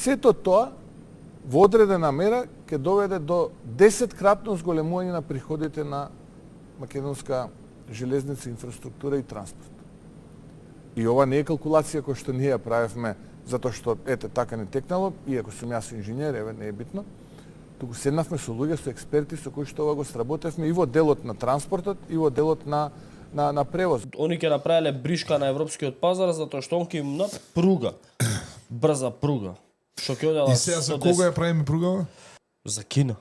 сето тоа во одредена мера ќе доведе до 10-кратно зголемување на приходите на македонска железница, инфраструктура и транспорт. И ова не е калкулација која што ние ја правевме затоа што ете така не текнало, иако сум јас инженер, еве не е битно. Туку седнавме со луѓе, со експерти со кои што ова го сработевме и во делот на транспортот и во делот на превоз. Они ќе направиле бришка на европскиот пазар затоа што он ќе им на пруга. Брза пруга. Што ќе одела. И сега за кога ја правиме пругава? За Кина,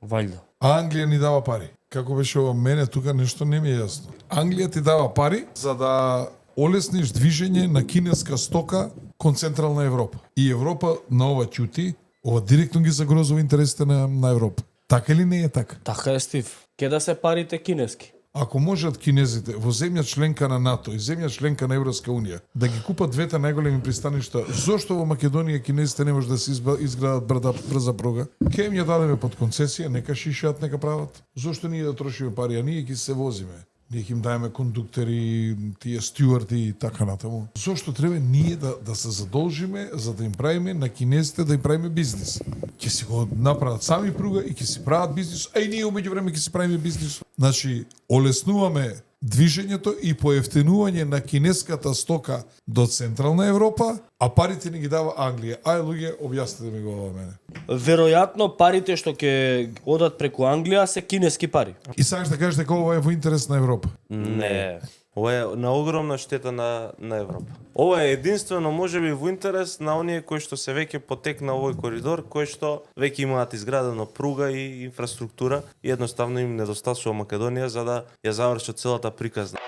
вајда. А Англија ни дава пари. Како беше ова, мене тука нешто не ми е јасно. Англија ти дава пари за да олесниш движење на кинеска стока кон Централна Европа. И Европа на ова ќути, ова директно ги загрозува интересите на Европа. Така или не е така? Така е, Стив. Ке да се парите кинески. Ако можат кинезите во земја членка на НАТО и земја членка на Европска унија да ги купат двете најголеми пристаништа, зошто во Македонија кинезите не може да се изградат брза пруга? Ке им ја дадеме под концесија, нека шишат, нека прават. Зошто ние да трошиме пари, а ние ќе се возиме? Ние им дајме кондуктери, тие стюарди и така натаму. Зошто треба ние да се задолжиме за да им правиме на кинезите да им правиме бизнис? Ќе си го направат сами пруга и ќе си прават бизнис, а и ние умеѓу време ќе си правиме бизнис. Значи, олеснуваме движењето и поевтинување на кинеската стока до Централна Европа, а парите ни ги дава Англија. Ај, луѓе, објаснете ми го ова мене. Веројатно парите што ќе одат преку Англија се кинески пари. И сакаш да кажеш дека ова е во интерес на Европа? Не. Ова е на огромна штета на Европа. Ова е единствено можеби во интерес на оние кои што се веќе потекна овој коридор, кои што веќе имаат изградено пруга и инфраструктура и едноставно им недостасува Македонија за да ја завршат целата приказна.